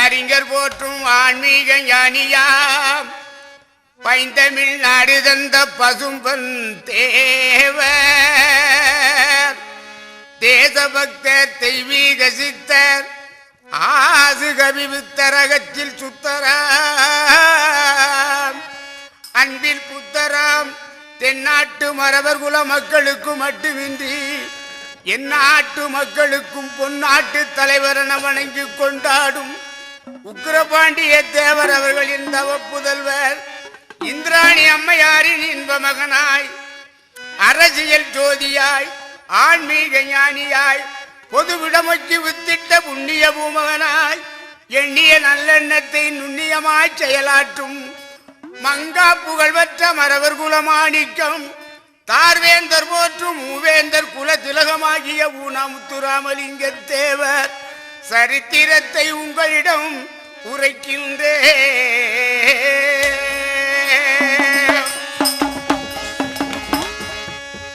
அறிஞர் போற்றும் ஆன்மீக ஞானியாம் பைந்தமிழ் நாடு தந்த பசும்பன் தேவர் தேசபக்தர் தெய்வீக சித்தர் ஆசு கவிவித்தரகத்தில் சுத்தராம் அன்பில் புத்தராம் தென்னாட்டு மரவர் குல மக்களுக்கு மட்டுமின்றி எந்நாட்டு மக்களுக்கும் பொன்னாட்டு தலைவரென வணங்கி கொண்டாடும் உக்கிரபாண்டிய தேவர் அவர்களின் தவ புதல்வர் இந்திராணி அம்மையாரின் இன்ப மகனாய் அரசியல் ஜோதியாய் ஆன்மீக ஞானியாய் பொது விடமொச்சி வித்திட்ட புண்ணிய பூமகனாய் எண்ணிய நல்லெண்ணத்தை நுண்ணியமாய் செயலாற்றும் மங்கா புகழ்பெற்ற மரவர் குலமாணிக்கம் தார்வேந்தர் போற்றும் மூவேந்தர் குல திலகமாகிய ஊனாமுத்துராமலிங்க தேவர் சரித்திரத்தை உங்களிடம் உரைக்கின்றேன்.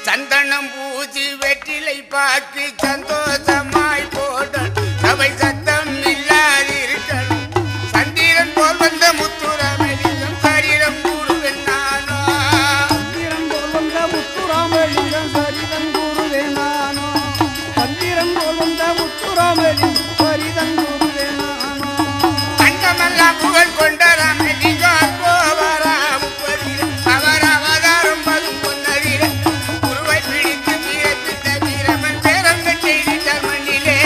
சந்தனம் பூசி வெற்றிலை பாக்கி சந்தோஷமாய் போடல் சபை சத்தம் இல்லாதிருக்கணும் சந்திரன் போல் வந்த முத்துராமலிங்கம் சரீரம் கூறுவேன் நானோ சந்திரன் போல் வந்த முத்துராமலிங்கம் சரிதன் கூறுவேன் நானோ சந்திரன் போல் வந்த முத்துராமலிங்கம் சரிதன் கூறுவேன் நானோ அங்கமெல்லாம் புகழ் கொண்ட ராமலிங்கம் போவராம் அவர் அவதாரம் பதும் பொன்னதிர உருவாய் பிடித்து பிறப்பித்த வீரமன் பேரங்க செய்திட்டார் மண்ணிலே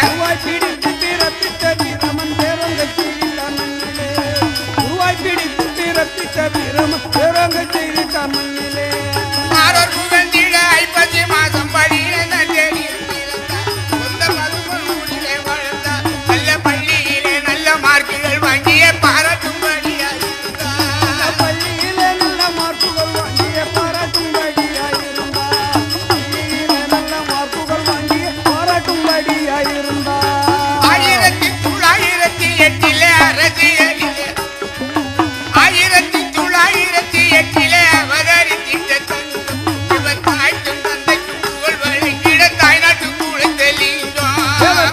உருவாய் பிடித்து பிறப்பித்த வீரமன் பேரங்க செய்திட்டார் மண்ணிலே உருவாய் பிடித்து பிறப்பித்த வீரமன் பேரங்க செய்திட்டார் மண்ணிலே ஆரோர் புகழ்ந்திட 50 மாதம் படியில தேடி சொந்த மதுமூடிலே வாழ்ந்தார் நல்ல பள்ளியிலே நல்ல மார்க்குகள் வாங்கிய பாராட்டும்படியாயிருந்தார் பள்ளியிலே நல்ல மார்க்குகள் வாங்கிய பாராட்டும்படியாயிருந்தார் பள்ளியிலே நல்ல மார்க்குகள் வாங்கிய பாராட்டும்படியாயிருந்தார் 1908 அரசியலிலே 1908 அவதரித்திட்ட தங்கம் இவர் தாய்க்கும் தந்தைக்கும் புகழ் வழங்கிட தாய்நாட்டுக்கு உழைத்தலிங்கம்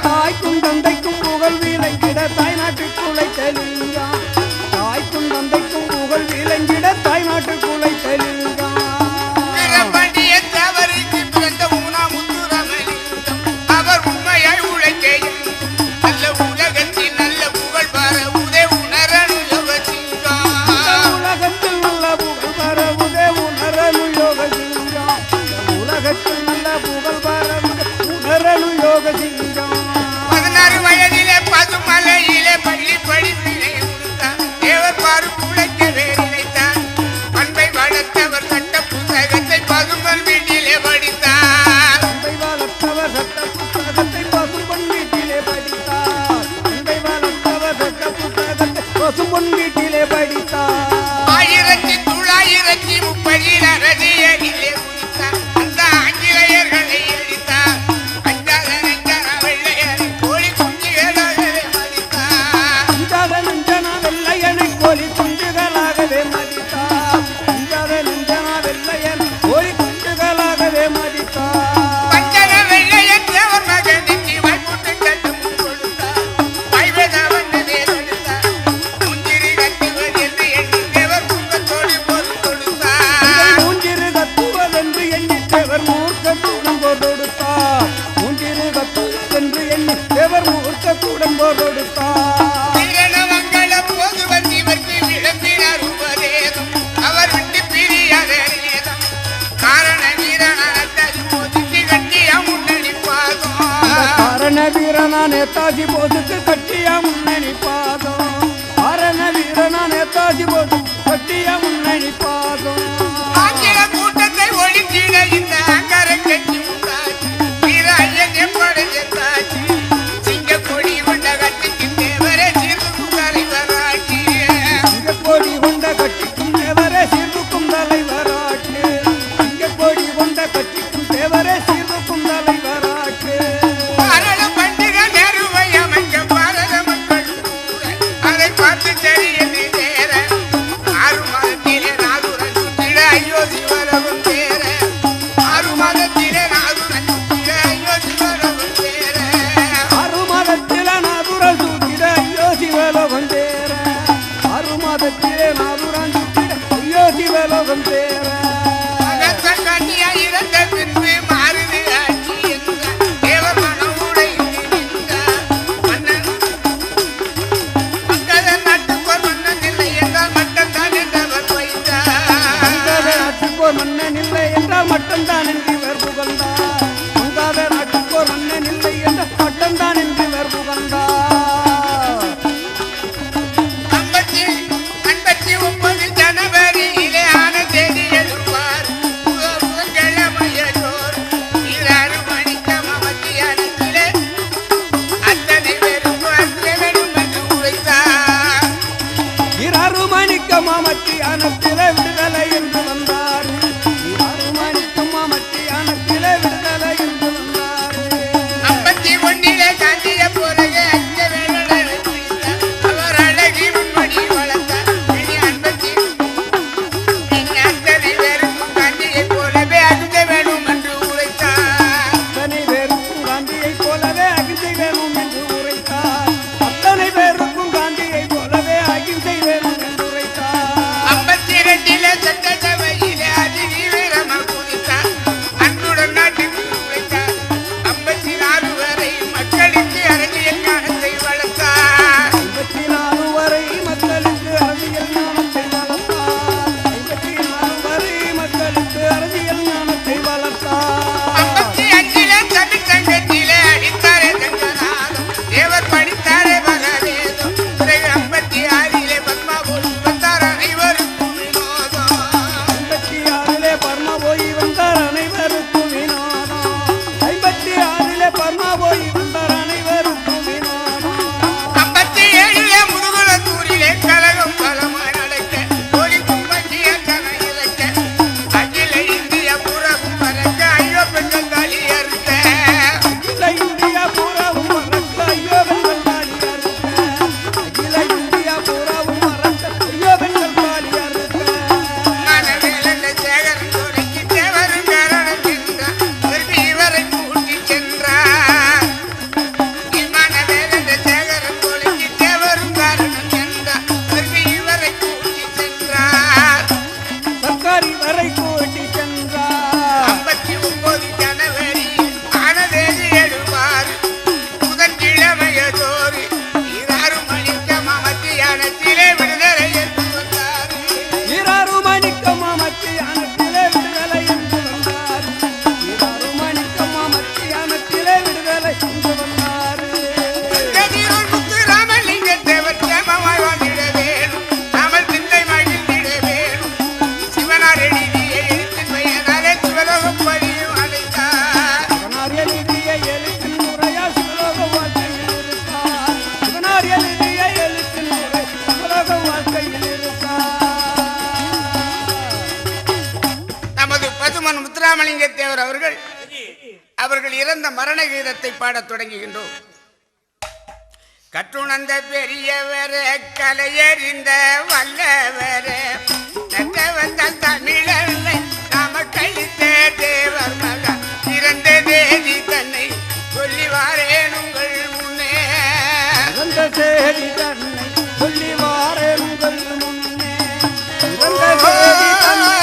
தாய்க்கும் தந்தைக்கும் புகழ் விளங்கிட தாய்நாட்டுக்குள்ளை தெளிஞ்சான் தாய்க்கும் தந்தைக்கும் புகழ் விளங்கிட தாய்நாட்டுக்குள்ளை தெளிஞ்சான் வீரபாண்டிய தேவருக்கு பிறந்த ஊனாமுத்துராமலிங்கம் அவர் உண்மையாய் உழைக்க நல்ல உலகத்தில் நல்ல புகழ் பரவுதே உணரனு யோகசிங்கம் உலகத்தில் நல்ல புகழ் பரவுதே உணரனு யோகசிங்கம் உலகத்தில் நல்ல புகழ் பரவுதே உணரனு யோகசிங்கம் 16 வயதிலே பசுமலையிலே பள்ளி படிப்பினை முடித்தார் தேவர் பாரு உழைக்க வேறினைத்தார் அன்பை வளர்த்தவர் சட்ட புத்தகத்தை பசும்பன் வீட்டிலே படித்தார் அன்பை வளர்த்தவர் சட்ட புத்தகத்தை பசும்பொன் வீட்டிலே படித்தார் அன்பை வளர்த்தவர் சட்ட புத்தகத்தை பசும்பொன் வீட்டிலே படித்தார் 1930 அரசியலிலே உதித்தார் அந்த ஆங்கிலேயர்களை எதிர்த்தார் அஞ்சாத நெஞ்சர வெள்ளையரை கோழி குஞ்சுகளாகவே மதித்தார் அஞ்சாத நெஞ்சனா வெள்ளையனை கோழி குஞ்சுகளாகவே மதித்தார் அஞ்சாத நெஞ்சனா வெள்ளையனை கோழி குஞ்சுகளாகவே மதித்தார் பஞ்சன வெள்ளையன் தேவர் மகனுக்கு வாய்ப்புட்டு கட்டும் கொடுத்தார் வாய்வேத வந்ததே தடுத்தார் முந்திரி கட்டுவது என்று எண்ணி தேவர் குங்கத்தோடு போது கொடுத்தார் மூஞ்சிரு கத்துவதென்று எண்ணி தேவர் மூர்க்கத்துடன் போதொடுத்தார் மூஞ்சிரு கத்துவதென்று எண்ணி தேவர் மூர்க்கத்துடன் போதொடுத்தார் திரணமங்கள போது வந்து இவருக்கு விளம்பினார் உபதேசம் அவர் விட்டு பிரியாத நேதம் காரண வீரனானது போதுக்கு கட்டிய முன்னணி பாதம் காரண வீரனா நேதாஜி போதுக்கு கட்டிய முன்னணி பாதம் காரண வீரனா நேதாஜி போது கட்டிய முன்னணி பாதம் ஆங்கில கூட்டத்தை ஒழித்திட இந்த அங்கர கட்சி உண்டாச்சு வீர ஐயன் எப்பட செத்தாச்சு சிங்க கொடி கொண்ட கட்சிக்கு தேவரே சீர்க்கும் தலைவராட்சி இங்க கோடி கொண்ட கட்சிக்கும் தேவரே சீர்வுக்கும் தலைவராட்டு இங்க கோடி கொண்ட கட்சிக்கும் தேவரே சீர்வுக்கும் தலைவராட்டு பாரத பண்டிகை நேருவை அமைக்க பாரத மக்கள் கூட அதை பார்த்து சரி என்று நேர 6 மாதத்திலே நாதுரன் சுற்றிட நாதத்திலே நாதுரான் சுற்றிட ஐயோ சிவலோகம் சேர கண்ணியா இறந்த பின்பு மாறுது ஆட்சி என்றார் தேவர் மனம் உடைந்து நின்றார் மன்னன் மங்கள நாட்டுக்கோர் மன்னன் இல்லை என்றால் மட்டும்தான் என்றவர் வைத்தார் நாட்டுக்கோர் மன்னன் இல்லை என்றால் மட்டும்தான் என்று இவர் புகழ்ந்தார் மங்காத நாட்டுக்கோர் மன்னன் இல்லை என்றால் மட்டும்தான் என்று இவர் புகழ்ந்தார் 59 ஜனவரியிலே ஆன தேதி எழுப்பார் புதன்கிழமையோர் 6 மணிக்கு மத்தியானத்திலே அத்தனை பேரும் வேண்டும் என்று உரைத்தார் 6 மணிக்கு மத்தியானத்திலே விடுதலை என்று வந்தார் 6 மணிக்கு மத்தியானத்திலே விடுதலை என்று வந்தார் 51 காந்திய போலவே அஞ்ச வேலை அவர் அழகி முன்மணி வளர்த்தார் இனி அத்தனை பேருக்கும் காந்தியை போலவே அஞ்ச வேணும் என்று உரைத்தார் அத்தனை பேருக்கும் காந்தியை போலவே அகிம்சை வேணும் என்று உரைத்தார் அத்தனை பேருக்கும் காந்தியை போலவே அகிம்சை வேணும் என்று உரைத்தார் 52 சட்டசபையிலே அதிதீவிரமாக குதித்தார் அன்புடன் நாட்டுக்கு உழைத்தார் 54 வரை மக்களுக்கு அரசியல் ஞானத்தை வளர்த்தார் 54 வரை மக்களுக்கு அரசியல் ஞானத்தை வளர்த்தார் 54 வரை மக்களுக்கு அரசியல் ஞானத்தை வளர்த்தார் 55 தமிழ்ச்சங்கத்திலே அடித்தாரே தங்கநாதம் தேவர் படித்தாரே மகவேதம் பிறகு 56 பத்மா போய் வந்தார் அனைவருக்கும் வினோதம் 56 பர்மா போய் வந்தார் அனைவருக்கும் வினோதம் 56 பர்மா போய் வந்தார் அனைவருக்கும் வினோதம் 57 முதுகுளத்தூரிலே கலகம் பலமாய் நடக்க கோழி கும்பங்கிய கன இறக்க அகில இந்திய புறவும் பறக்க ஐயோ பெண்கள் தாலி அறுக்க அகில இந்தியா பூராவும் மறக்க ஐயோ பெண்கள் தாலி அறுக்க அகில இந்தியா பூராவும் மறக்க ஐயோ பெண்கள் தாலி அறுக்க மனவேலந்த சேகரன் துணைக்கு தேவரும் காரணம் என்றார் திரும்பி இவரை கூட்டி சென்றார் மனவேலந்த சேகரன் துணைக்கு தேவரும் காரணம் என்றார் திரும்பி இவரை கூட்டி சென்றார் சர்க்காரி வரை கூட்டி சென்றார் 59 ஜனவரி ஆனதேதி எழுவார் புதன்கிழமையோர் 6 மணிக்கு மத்தியானத்திலே விடுதலை என்று வந்தார் 6 மணிக்கு மத்தியானத்திலே விடுதலை என்று வந்தார் 6 மணிக்கு மத்தியானத்திலே விடுதலை என்று வந்தார் கதிரோன் முத்துராமலிங்க தேவர் சேமமாய் வாழ்ந்திட வேணும் நாமல் சிந்தை மகிழ்ந்திட வேணும் சிவனார் எழுதிய எழுத்தின் பெயராலே சிவலோகம் படியும் அழைத்தார் சிவனார் எழுதிய எழுத்தின் முறையா சிவலோக வாழ்க்கையில் இருக்கார் சிவனார் எழுதிய எழுத்தின் முறை சிவலோக வாழ்க்கையில் இருக்கார் நமது பதுமன் முத்துராமலிங்க தேவர் அவர்கள் இறந்த மரண கீதத்தை பாடத் தொடங்குகின்றோம். கற்றுணர்ந்த பெரியவரே கலையறிந்த வல்லவரே நட்ட வந்த தமிழனை நமக்களித்த தேவர் மகா இறந்த தேதி தன்னை சொல்லி வாரேன் உங்கள் முன்னே இறந்த செய்தி தன்னை சொல்லி வாரேன் உங்கள் முன்னே இறந்த செய்தி தன்னை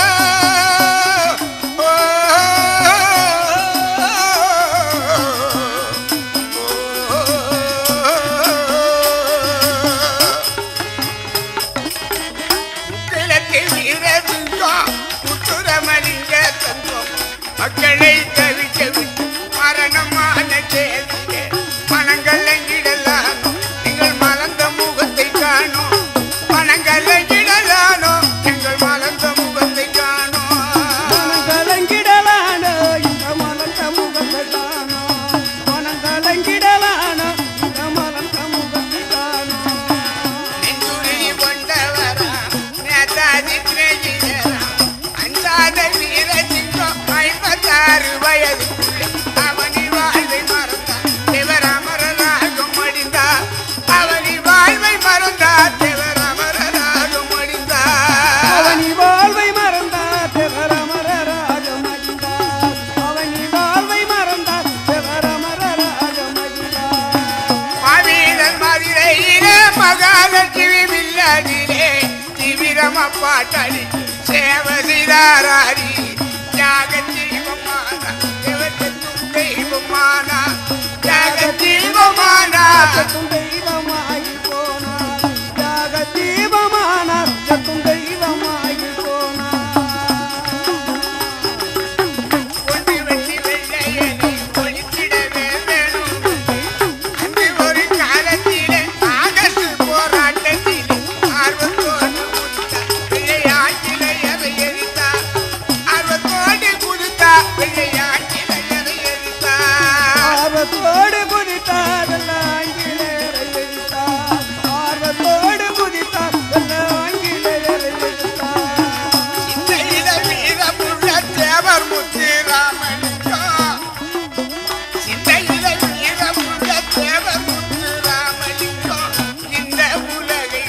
மக்களை தவிக்க விட்டு மரணமான கேள்வியே மனங்கள் எங்கிடலானோ எங்கள் மலர்ந்த முகத்தை காணோம் மனங்கள் எங்கிடலானோ எங்கள் மலர்ந்த முகத்தை காணோம் மனங்கலங்கிடலானோ இந்த மலர்ந்த முகத்தை காணோ மனங்கலங்கிடலானோ இந்த மலர்ந்த முகத்தை காணோ நெஞ்சுருகி கொண்டவரா நேதாஜி சிநேகிதரா அஞ்சாத வீர சிங்கம் 56 வயதுக்குள்ளே அவனி வாழ்வை மறந்தார் தேவராமராகம் அடிந்தார் அவனி வாழ்வை மறந்தார் தேவராமராகம் அடிந்தார் அவனி வாழ்வை மறந்தார் தேவராமராகம் அடிந்தார் அவனி வாழ்வை மறந்தார் தேவராமராகம் அடிந்தார் மாவீரன் மதுரையிலே மகாலட்சுமி வில்லாதிலே சேரம பாட்டாளி சேவ செய்தாராரி தியாக தீபமானா தேவத்தும் தெய்வமானா தியாக தீபமானா தெய்வமாகி போனார் தியாக தீபமானார் சத்தும் தெய்வமாகி போனார் ஒன்று வெட்டி வெள்ளையனை ஒழித்திடவே வேணும் அன்று ஒரு காலத்திலே ஆகஸ்ட் போராட்டத்திலே ஆர்வத்தோடு விளையாட்டிலை அதை எரித்தார் ஆர்வத்தோடு குதித்தா விளையாட்டிலை அதை எரித்தார் ஆர்வத்தோடு குதித்தார் ஆங்கிலேயரை எதிர்த்தார் ஆர்வத்தோடு குதித்தார் ஆங்கிலேயரை எதிர்த்தார் சிந்தையில வீரமுள்ள தேவர் முத்துராமலிங்கம் சிந்தையில வீரமுள்ள தேவர் முத்துராமலிங்கம் இந்த உலகை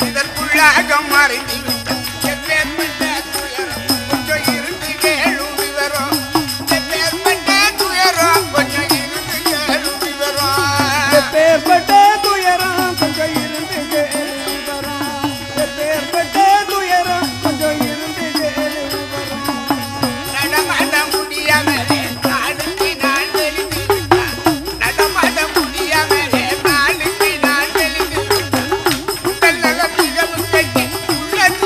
இதற்குள்ளாக மறைந்து விட்டார் எப்பேற்பட்ட துயரம் கொஞ்சம் இருந்து கேளும் விவரம் எப்பேற்பட்ட துயரம் கொஞ்சம் இருந்து கேளும் விவரம் எப்பேற்பட்ட துயரம் கொஞ்சம் இருந்து கேளு வரும் எப்பேற்பட்ட துயரம் கொஞ்சம் இருந்து கேளு வரும் நடமாட முடியாமலே நாளுக்கு நாள் வெளிந்து விட்டார் நடமாட முடியாமலே நாளுக்கு நாள் வெளிந்து விட்டார் உடல் நலம் மிகவும் கெட்டு உள்ளத்தில்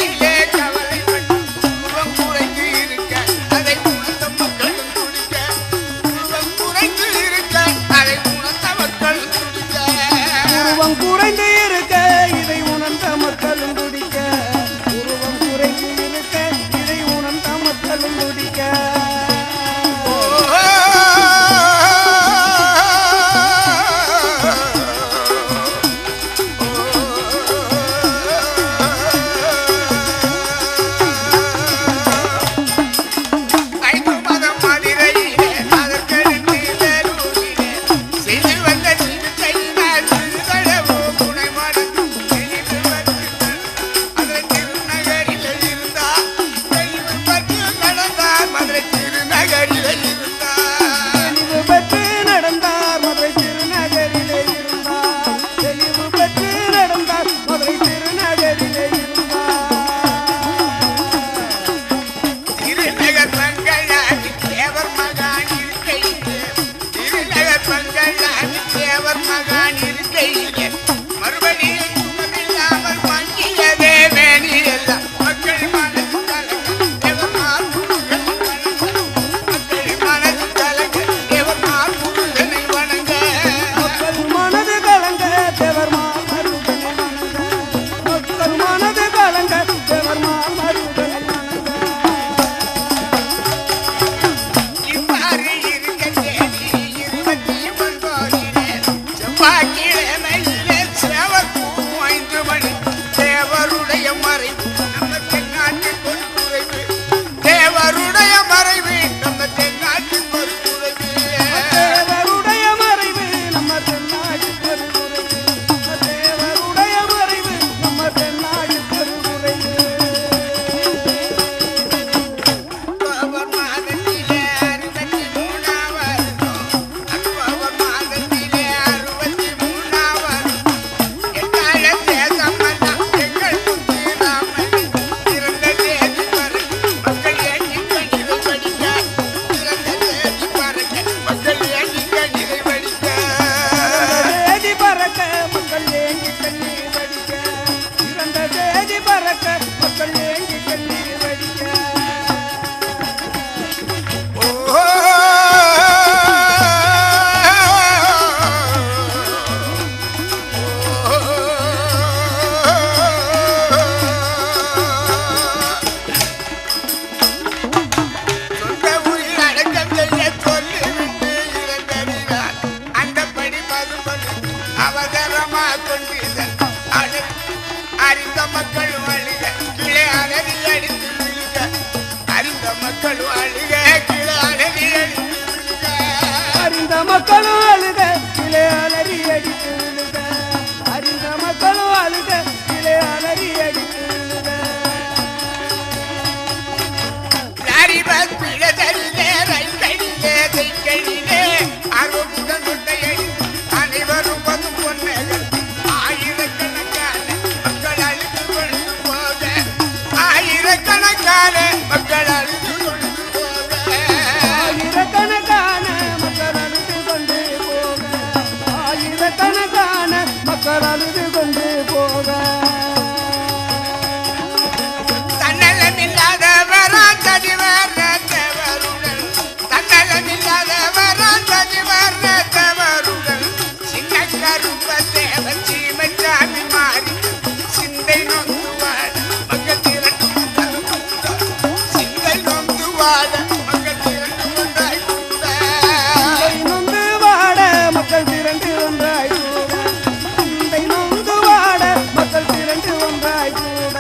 அவள் அழுது கொண்டு போக தன்னலமில்லாதவரான் தனிவரத்தவருடன் தன்னலமில்லாதவரான் தனிவரத்தவருடன் சின்ன கருப்ப தேவன் சீமச்சாமி மாறி சிந்தை நொந்து வாழ மக்கள் திரண்டு சிந்தை நொந்து வாழ மக்கள் திரண்டு ஒன்றாய் கூட நொந்து வாட மக்கள் திரண்டு ஒன்றாய் கூட சிந்தை நொந்து வாட மக்கள் திரண்டு ஒன்றாய் கூட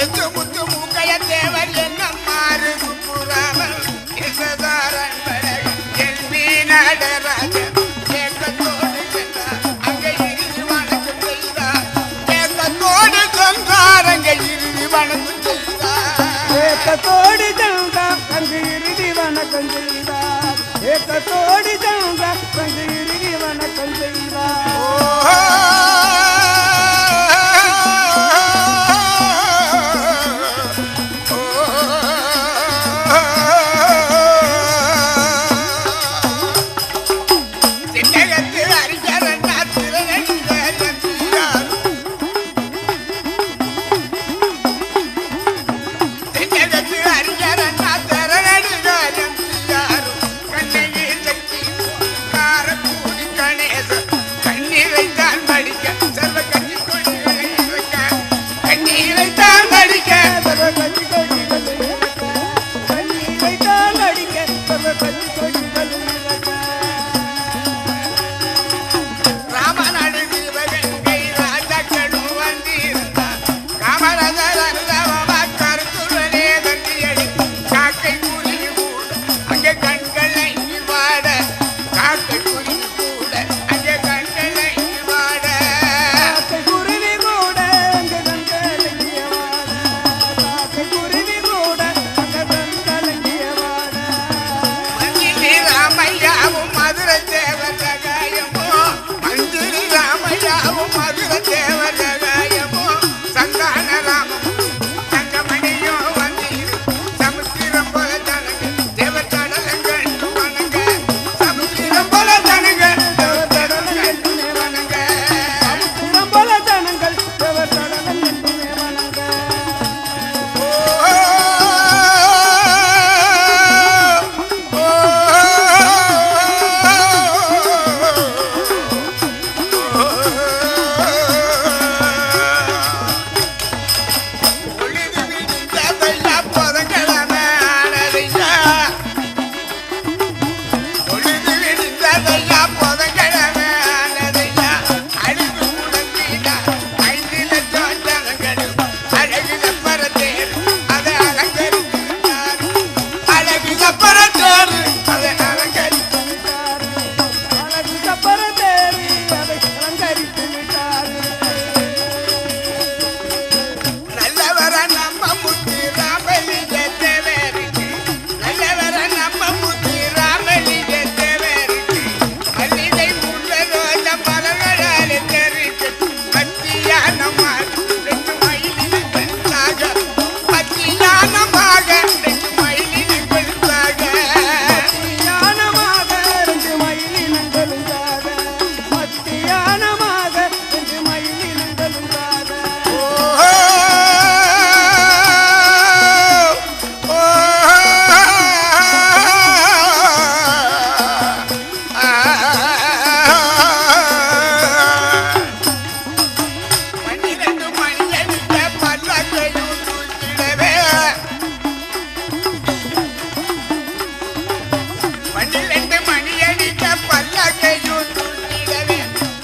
எங்கு முத்து மூக்கைய தேவர் என்ன மாறு சுப்புராமன் இசதாரன் படகு எல்வி நடராஜன் ஏக்கத்தோடு சென்றார் அங்கே இறுதி வணக்கம் செய்தார் ஏக்கத்தோடு சென்றார் அங்கே இறுதி வணக்கம் செய்தார் ஏக்கத்தோடு சென்றார் அங்கு இறுதி வணக்கம் செய்தார் ஏக்கத்தோடு சென்றார் அங்கு இறுதி வணக்கம் செய்தார் திட்டகத்தில் அறிஞரண்ணா திருநெல்வேலன் தீயார் திட்டகத்தில் அறிஞரண்ணா திருநெல்வேலன் தீயார் கண்ணகி சக்தி காரக்கூடி கணேசன் கண்ணீரை தான் படிக்க சர்வ கட்சி கொடிகளை இறக்க கண்ணீரை தான் படிக்க சர்வ கட்சி கொடிகள் இறக்க கண்ணீரை தான் அடிக்க சர்வ கட்சி கொடிகள் இறக்க ராமநாடு சிவகங்கை ராஜாக்களும் வந்திருந்தார் காமராஜர் அனுதவமா கருத்துடனே தந்தியடி காக்கை குருவி கூட அங்கே கண்கள் அங்கி வாட காக்கை குருவி கூட அங்கே கண்கள் அங்கி வாட காக்கை குருவி கூட அங்கு கண்கலங்கிய வாட காக்கை குருவி கூட அங்கு கண்கலங்கிய வாட மந்திரி ராமையாவும் மதுரை தேவர் சகாயமோ மந்திரி ராமையாவும் மதுரை தேவர் சகாயமோ சந்தான ராமம் தங்கமணியோ வந்தீர் சமுத்திரம் போல தனங்க தேவர் கடலங்கள் வணங்க சமுத்திரம் போல தனங்க தேவர் கடலங்கள் வணங்க திறம்பல ஜனங்கள் தேவர் கடலன் என்றுமே வணங்க அழகு சப்பர தேவி அதை அலங்கரித்து விட்டார் நல்லவர நம்ம முத்து ராமலிங்க தேவருக்கு நல்லவர நம்ம முத்து ராமலிங்க தேவருக்கு மல்லிகை முள்ள ரோஜ மலர்களாலே தெரிக்கு பத்தியானமாக ரெண்டு மயிலினை பெருசாக பத்தியானமாக ரெண்டு மயிலினை பெருசாக மத்தியானமாக ரெண்டு மயிலினங்களுங்காக மத்தியானமாக ரெண்டு மயிலினங்களுங்காக பன்னிரண்டு மணியடிக்க பல்லக்கையும் தூக்கிடவே 12 மணியடிக்க பல்லக்கையும் தூக்கிடவே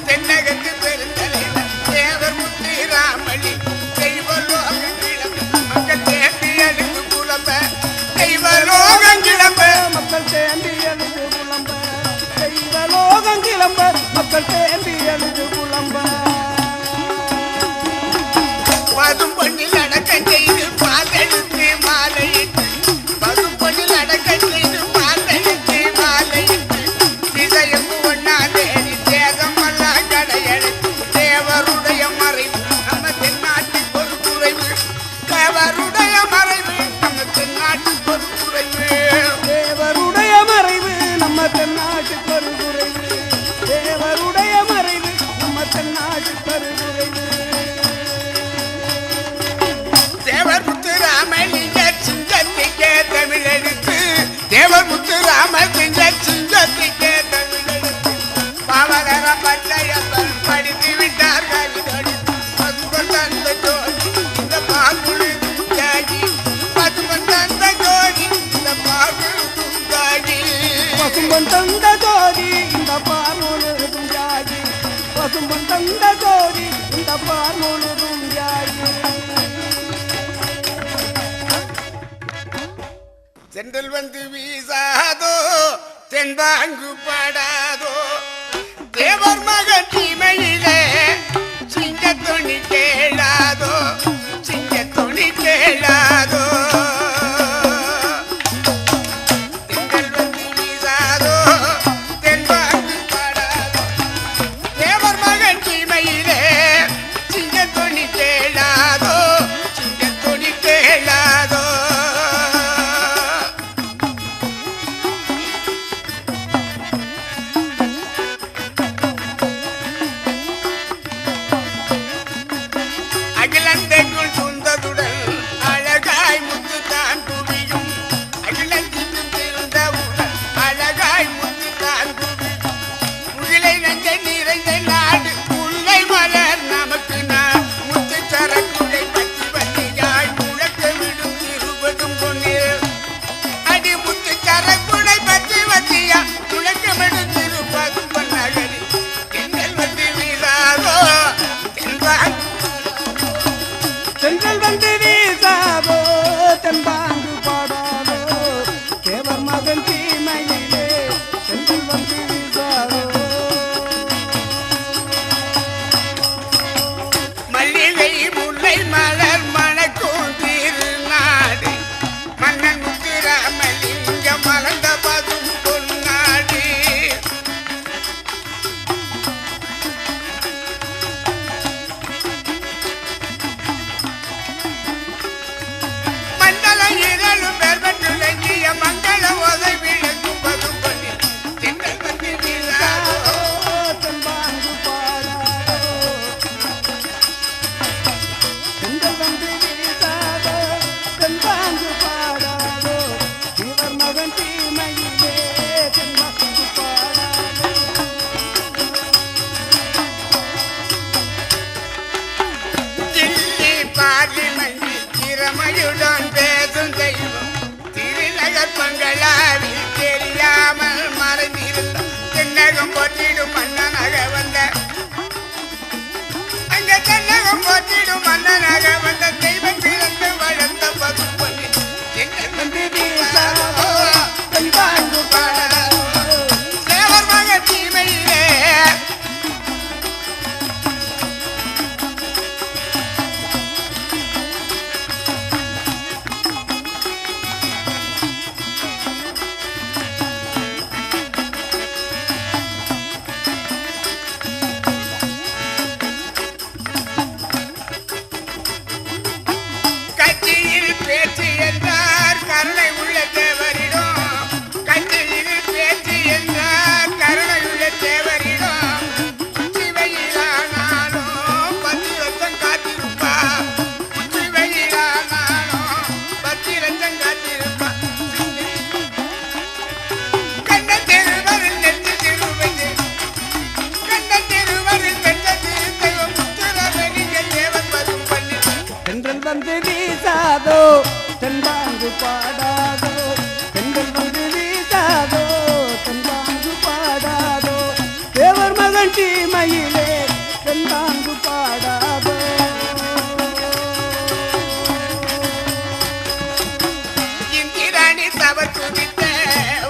தென்னகத்து பெருந்தலைவர் தேவர் முத்து ராமலி தெய்வலோகம் கிளம்ப மக்கள் தேம்பி அழுது புலம்ப தெய்வலோகம் கிளம்ப மக்கள் தேம்பி அழுது புலம்ப தெய்வலோகம் கிளம்ப மக்கள் தேம்பி அழுது புலம்ப பதும் பொண்ணில் அடக்க செய்து பாதெடுத்து மாலையிட்டு பதும் பொண்ணில் அடக்க செய்து பாதெடுத்து மாலையிட்டு திசையும் ஒன்னா தேடி தேகமெல்லாம் கடையெடுத்து தேவருடைய மறைவு நம்ம தென்னாட்டுக்கு ஒரு குறைவு தேவருடைய மறைவு நம்ம தென்னாட்டுக்கு ஒரு குறைவு தேவருடைய மறைவு நம்ம தென்னாட்டுக்கு ஒரு குறைவு தேவருடைய மறைவு நம்ம தென்னாடு கருதுரைவு தேவர் முத்து ராமலிங்க சிங்கத்திற்கே தமிழெடுத்து தேவர் முத்து ராமலிங்க சிங்கத்திற்கே தமிழெடுத்து பாவகர பச்சையப்பன் படித்து விட்டார் கவிதொடி பசுபன் தந்த ஜோதி இந்த பாங்குழு துஞ்சாகி பசுபன் தந்த ஜோதி இந்த பாங்குழு துஞ்சாகி பசும்பன் தந்த ஜோதி இந்த பார்முழுதும் ஜாகி பசும்பன் தந்த ஜோதி இந்த பார்முழுதும் ஜாகி சென்றல் வந்து வீசாதோ தென்பாங்கு பாடாதோ தேவர் மகன் தீமையிலே சிங்கத்தொணி கேளாதோ சிங்கத்தொணி கேளாதோ சென்றல் வந்து வீசாதோ தென்பாங்கு பாடாதோ தேவர் மகன் தீமையிலே சிங்கத்தொணி கேளாதோ சிங்கத்தொணி கேளாதோ அகிலந்தைக்குள் சுந்ததுடன் அழகாய் முத்துத்தான் குவியும் அகிலத்திற்கும் திருந்தவுடன் அழகாய் முத்துத்தான் குவியும் முகிலை நஞ்சை நிறைந்த நாடு முல்லை மலர் நமக்கு நான் முத்து சரக்குடை பத்தி பத்தியாய் முழக்க விடும் திருவதும் பொன்னில் அடி முத்து சரக்குடை பத்தி பத்தியா முழக்க விடும் திருப்பதும் பொன்னகரி எங்கள் வந்து வீசாதோ தென்பாங்கு சென்றல் வந்து வீசாதோ தென்பாங்கு பாடாதோ தேவர் மகன் தீமையிலே சென்றல் வந்து வீசாதோ மல்லிகை முல்லை மலர் மணக்கும் திருநாடு மன்னன் முத்துராமலிங்க மலர்ந்த பதும் பொன்னாடு மண்டல இரளும் பெருமற்றுலங்கிய மங்கள ஓதை விளக்கும் பதும் பொன்னி திங்கள் வந்து வீசாதோ தென்பாங்கு பாடாதோ சென்றல் வந்து வீசாதோ தென்பாங்கு பாடாதோ தேவர் மகன் தீமையிலே தென்பாங்கு பாடாதோ தில்லி பார்லிமன்றி திறமையுடன் பேசும் தெய்வம் திருநகர் பங்களாவில் தெரியாமல் மறைந்திருந்த தென்னகம் போற்றிடும் மன்னனாக வந்த அங்க தென்னகம் போற்றிடும் மன்னனாக வந்த தெய்வம் பிறந்து வளர்ந்த பசுப்பொன்னி எங்கள் வந்து வீசாதோ தென்பாங்கு பாடாதோ தேவர் மகன் தீமையிலே கட்சியில் பேச்சு என்றார் கருணை உள்ள தேவரிடம் கட்சியில் பேச்சு என்றார் கருணை உள்ள தேவரிடம் உச்சிவையிலானாலும் 10 லட்சம் காத்திருப்பா உச்சிவையிலானாலும் 10 லட்சம் காத்திருப்பா கண்ண தெருவரில் நெற்றி திருவைந்து கண்ண தெருவரில் பெற்ற திருத்தெய்வம் முத்துராமலிங்க தேவன் பதும் பண்ணி தென்றல் வந்து வீசாதோ தென்பாங்கு பாடாதோ தென்றல் வந்து வீசாதோ தென்பாங்கு பாடாதோ தேவர் மகன் தீமையிலே தென்பாங்கு பாடாதோ இந்திராணி தவறு துதித்த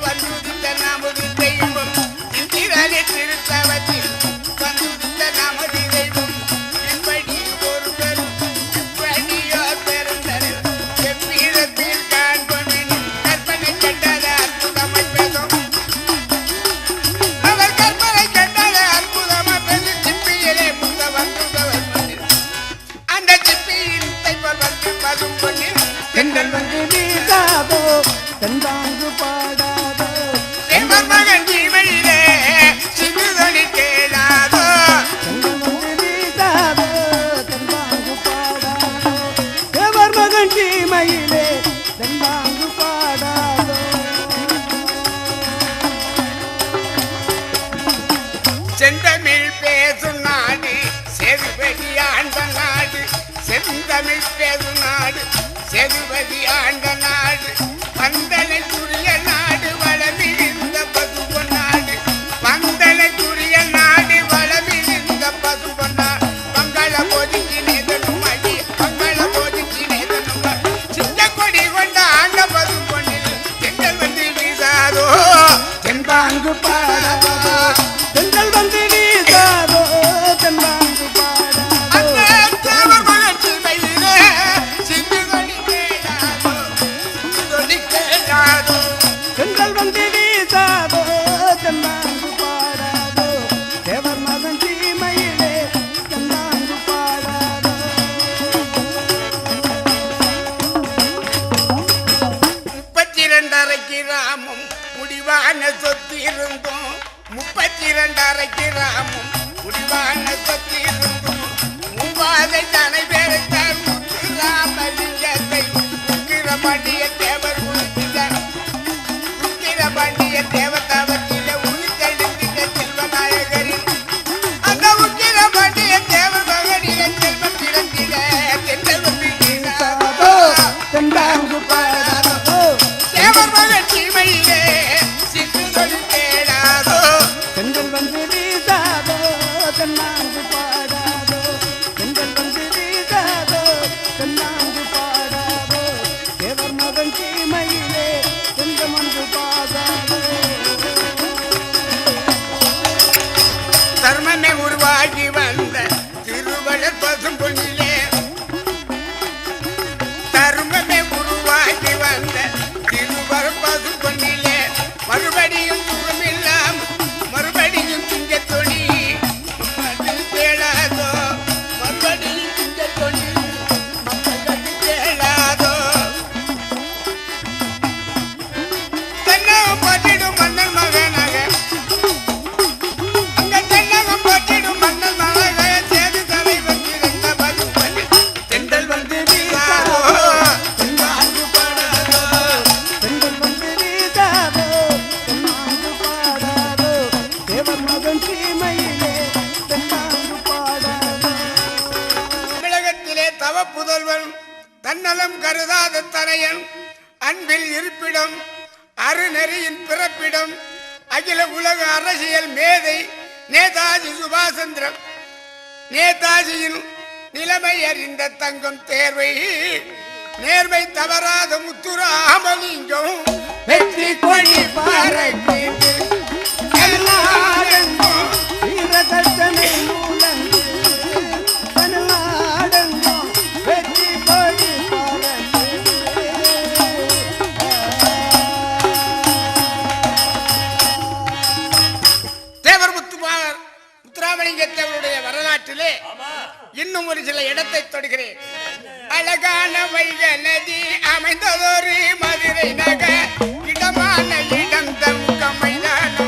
வந்துதித்த நமது தெய்வம் இந்திராணி திருத்தவத்தில் வந்துதித்த நமது தெய்வம் எப்படி ஒரு பெரும் எப்படியோ பெருந்தரில் எவ்விடத்தில் காண்போம் கற்பனை கண்டத அற்புதமாய் பேசும் அவர் கற்பனை கண்டத அற்புதமாய் பேசி சிப்பியிலே முந்த வந்துதவர் செந்தமிழ் பேசும் நாடு செதுபதி ஆண்ட நாடு செந்தமிழ் பேசும் நாடு செதுபதி ஆண்ட நாடு பந்தனைக்குரிய நாடு வளமிருந்த பசுபொன் நாடு பந்தனைக்குரிய நாடு வளமிருந்த பசுபொன் நாடு மங்கள போதிக்கு நேதனும் அடி மங்கள போதிக்கு நேதனும் சின்ன கொடி கொண்ட ஆண்ட பசுபொன்னில் தென்றல் வந்து வீசாதோ தென்பாங்கு பாடாதோ தென்றல் வந்து வீசாதோ தென்பாங்கு பாடாதோ தென்றல் வந்து வீசாதோ தென்பாங்கு பாடாதோ தேவர் மகன் சீமையிலே தென்பாங்கு பாடாதோ 32 கிராமம் முடிவான சொத்து இருந்தோம் 32 கிராமம் முடிவான சொத்து இருந்தோம் மூவாதை தனை பேரைத்தான் ராமலிங்கத்தை உக்கிரபாண்டிய தேவர் உறுதித்தார் உக்கிரபாண்டிய தேவதாவத்திலே உயிர்த்தெழுந்திட்ட செல்வநாயகரின் அந்த உக்கிரபாண்டிய தேவ மகனிலே செல்வம் பிறந்திட தென்றல் வந்து வீசாதோ தென்பாங்கு பாடாதோ தேவர் மகன் சீமையிலே சிந்து தொழில் தேடாதோ தென்றல் வந்து வீசாதோ தென்னாங்கு பாடாதோ தென்றல் வந்து வீசாதோ தென்னாங்கு பாடாதோ தேவர் மகன் சீமையிலே தென்றல் வந்து பாடாதோ தர்மமே உருவாகி வந்த திருவள்ளர் பசும்பொன்னிலே தர்மமே உருவாகி வந்த திருவள்ளர் பசும்பொன்னிலே மறுபடியும் தூரமில்லாம் மறுபடியும் திங்க தொழி மக்கள் தேடாதோ மறுபடியும் திங்க தொழி மக்கள் தேடாதோ தென்னகம் போட்டிடும் மன்னன் மகனாக அங்க தென்னகம் போட்டிடும் மன்னன் மகனாக சேது தலைவன் இருந்த பசும்பொன்னி தென்றல் வந்து வீசாதோ தென்பாங்கு பாடாதோ தென்றல் வந்து வீசாதோ தென்னாங்கு பாடாதோ தேவர் மகன் சீமையிலே தென்னாங்கு பாடாதோ தமிழகத்திலே தவ புதல்வன் தன்னலம் கருதாத தனையன் அன்பில் இருப்பிடம் அருநெறியின் பிறப்பிடம் அகில உலக அரசியல் மேதை நேதாஜி சுபாஷ் சந்திரன் நேதாஜியின் நிலைமை அறிந்த தங்கம் தேர்வை நேர்மை தவறாத முத்துராமலிங்கம் வெற்றி கொடி பாறைக்கு எல்லாரெங்கும் வீரதர்சனை மூலங்கு தமிழ்நாடெங்கும் வெற்றி கொடி பாறைக்கு தேவர் முத்துராமலிங்க தேவருடைய வரலாற்றிலே இன்னும் ஒரு சில இடத்தை தொடுகிறேன் அழகான வைகை நதி அமைந்ததொரு மதுரை நகர் இடமான இடம் தங்க மைதானோ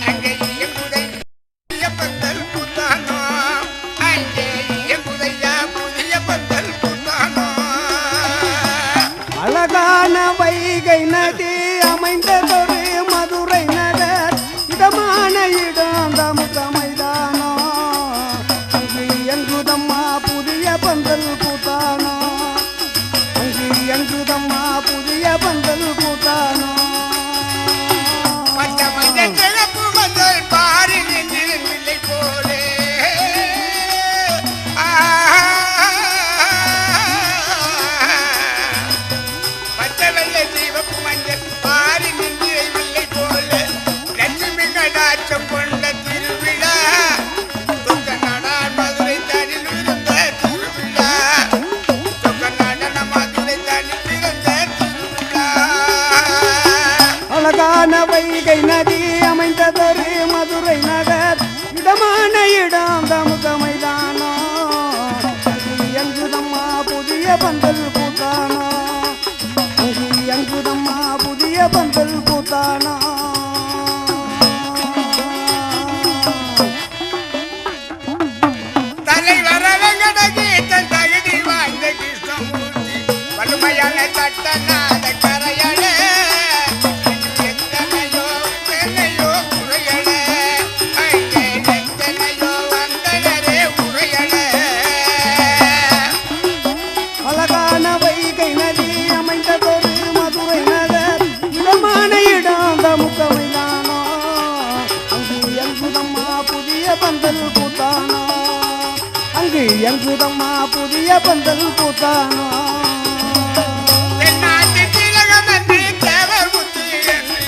அங்கே புதிய பந்தல் புத்தானோ அங்கே புதிய பந்தல் புத்தானோ அழகான வைகை நதி அமைந்ததொரு மதுரை நகர் இடமான இடம் தமுக மைதானோ அங்கு எங்குதம்மா புதிய பந்தல் பூத்தானோ அங்கு எங்குதம்மா புதிய பந்தல் பூத்தானோ பச்சை மஞ்சள் கிழப்பு மஞ்சள் பாரி நெஞ்சிலை போலே பச்சை வெள்ளை சிவப்பு மஞ்சள் பாரி நெஞ்சிலை போல லட்சுமி கடாட்சம் கொண்ட திருவிழா தொக்க நாடார் மதுரை தனில் இருந்த திருவிழா தொக்க நடன மதுரை தனில் இருந்த திருவிழா அழகான வைகை நதி அமைந்ததொரு மதுரை நகர் இடமான இடம் தமுக மைதானோ அங்கு எங்குதம்மா புதிய பந்தல் பூத்தானோ அங்கு எங்குதம்மா புதிய பந்தல் பூத்தானோ தலைவர வெங்கடகீதன் தகுதி வாய்ந்த கிருஷ்ணமூர்த்தி வலுமையான தட்டநாத கரையட எத்தனையோ குறையட அங்கே பந்தல் பூத்தானோ அங்கு எங்குதம்மா புதிய பந்தல் பூத்தானோ தென்னாட்டு திலகம் என்று தேவர் முத்து என்று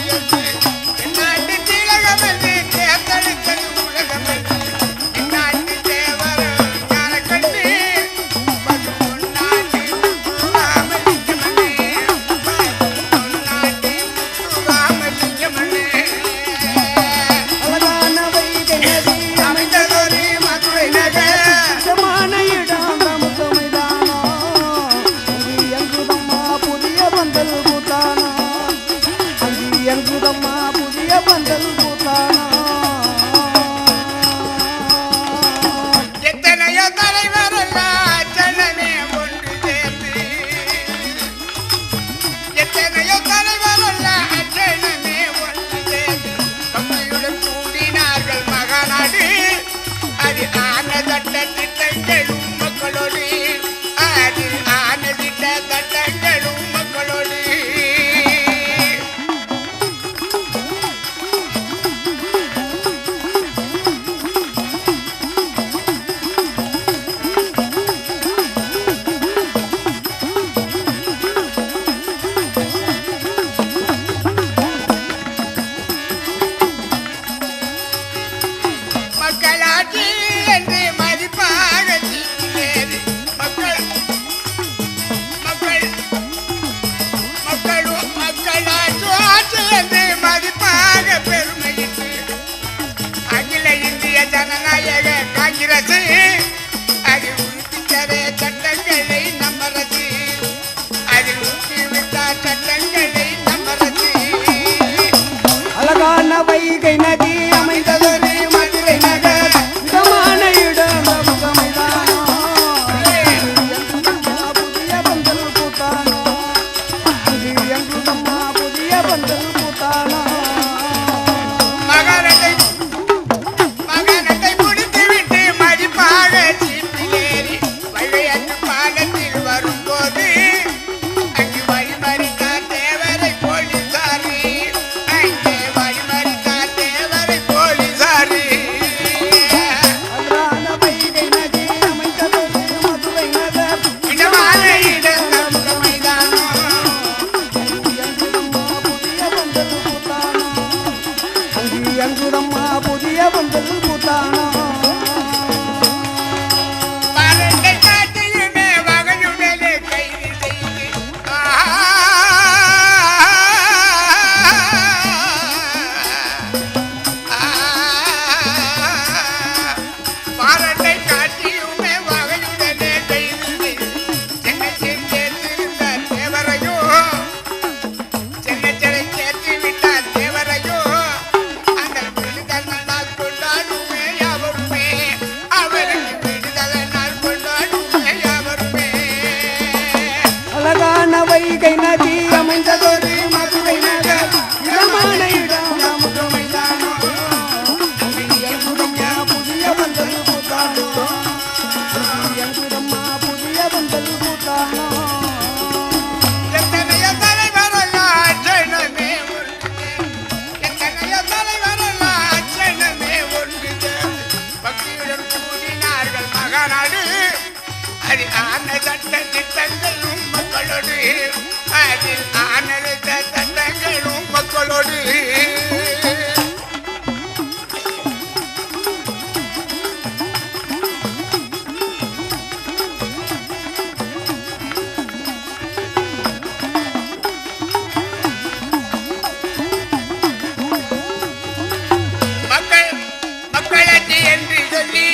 தென்னாட்டு திலகம் என்று தேர்ந்தெடுத்தது உலகம் என்று தென்னாட்டு தேவர் ஞான கண்டு பொன்னாட்டி ராமலிங்கமணி பொன்னாட்டி ராமலிங்கமணி அழகான வைகை நதி அமைந்ததொரு மதுரை நகர் சுத்தமான இடம் நமக்கு மைதானோ அங்கு எங்குதம்மா புதிய பந்தல் பூத்தானோ அங்கு எங்குதம்மா புதிய பந்தல் பூத்தானோ எத்தனையோ தலைவரெல்லாம் ஜனமே ஒன்று சேர்ந்து எத்தனையோ தலைவரெல்லாம் ஜனமே ஒன்று சேர்ந்து கம்பையுடன் கூடினார்கள் மகாநாடு அது ஆன தட்ட திட்டங்களும் மக்களோடு அது ஆன திட்ட தட்டங்களும் மக்களோடு மக்களாட்சி என்று மதிப்பாக தீர்ந்தது மக்கள் மக்கள் மக்களும் மக்களாட்சி என்று மதிப்பாக பெருமையிட்டு அகில இந்திய ஜனநாயக காங்கிரஸ் அது உறுப்பித்தர சட்டங்களை நம்மரசு அதில் ஊக்குவித்தார் சட்டங்களை நம்மரசு அழகான வைகை நதி அமைந்ததொரு மதுரை நகர் சுத்தமான இடம் நமக்கு மைதானோ எங்குதம்மா புதிய பந்தல் பூத்தானோ அங்கு எங்குதம்மா புதிய பந்தல் பூத்தானோ மகனத்தை முடித்துவிட்டு மதிப்பாக சீப்பிலேறி வைகையாற்று பாலத்தில் வரும்போது அங்கு வழிமறித்தார் தேவரை போலீசாரி அங்கே வழிமறித்தார் தேவரை போலீசாரி அழகான வைகை நதி அமைந்ததொரு மதுரை நகர் இடமான இடம் நமக்கு மைதானம் எங்குதம்மா புதிய பந்தல் பூத்தானோ அங்கு எங்குதம்மா புதிய பந்தல் பூத்தானோ பரண்டை காட்டிலுமே வகையுடனே கைது செய்து பரண்டை காட்டிலுமே வகையுடனே கைது செய்து சென்னத்தில் சேர்த்திருந்த தேவரையோ சென்னச்சலை சேர்த்து விட்டார் தேவரையோ அந்த விடுதலை நாள் கொண்டாடுமே யாவருமே அவருக்கு விடுதலை நாள் கொண்டாடுமே யாவருமே அழகான வைகை நதி அமைந்ததொரு மதுரை நகர் இடமான இடம் நமக்கு மைதானோ அங்கு எங்குதம்மா புதிய பந்தல் பூத்தானோ அங்கு எங்குதம்மா புதிய பந்தல் பூத்தானோ எத்தனையோ தலைவரெல்லாம் ஜனமே ஒன்று எத்தனையோ தலைவரெல்லாம் ஜனமே ஒன்று பக்தியுடன் கூடினார்கள் மகாநாடு அது ஆன சட்ட திட்டங்களும் மக்களோடு அதில் ஆனது சட்டங்களும் மக்களோடு மக்களாட்சி என்று சொல்லி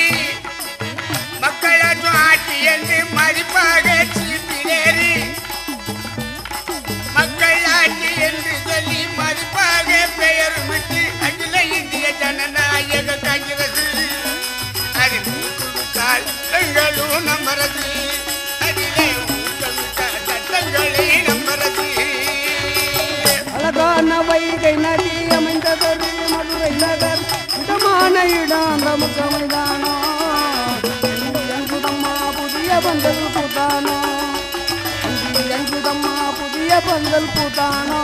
மக்களாட்சி ஆட்சி என்று மதிப்பாக சீட்டிலேறி மக்களாட்சி என்று சொல்லி மதிப்பாக பெயர் விட்டு அகில இந்திய ஜனநாயக காங்கிரஸ் அது ஊக்குவித்தால் எங்களும் நம்மரது அதிலே ஊக்குவித்தால் சட்டங்களை நம்மரது அழகான வைகை நதி அமைந்ததொரு மதுரை நகர் இடமான இடம் நமக்கு மைதானோ அங்கு எங்குதம்மா புதிய பந்தல் பூத்தானோ அங்கு எங்குதம்மா புதிய பந்தல் பூத்தானோ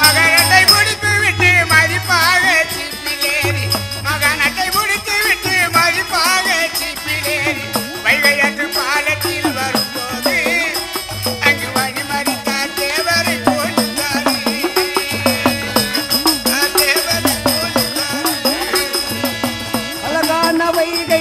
மகனத்தை முடித்து விட்டு மதிப்பாக சிப்பிலேறி மகனத்தை வைகை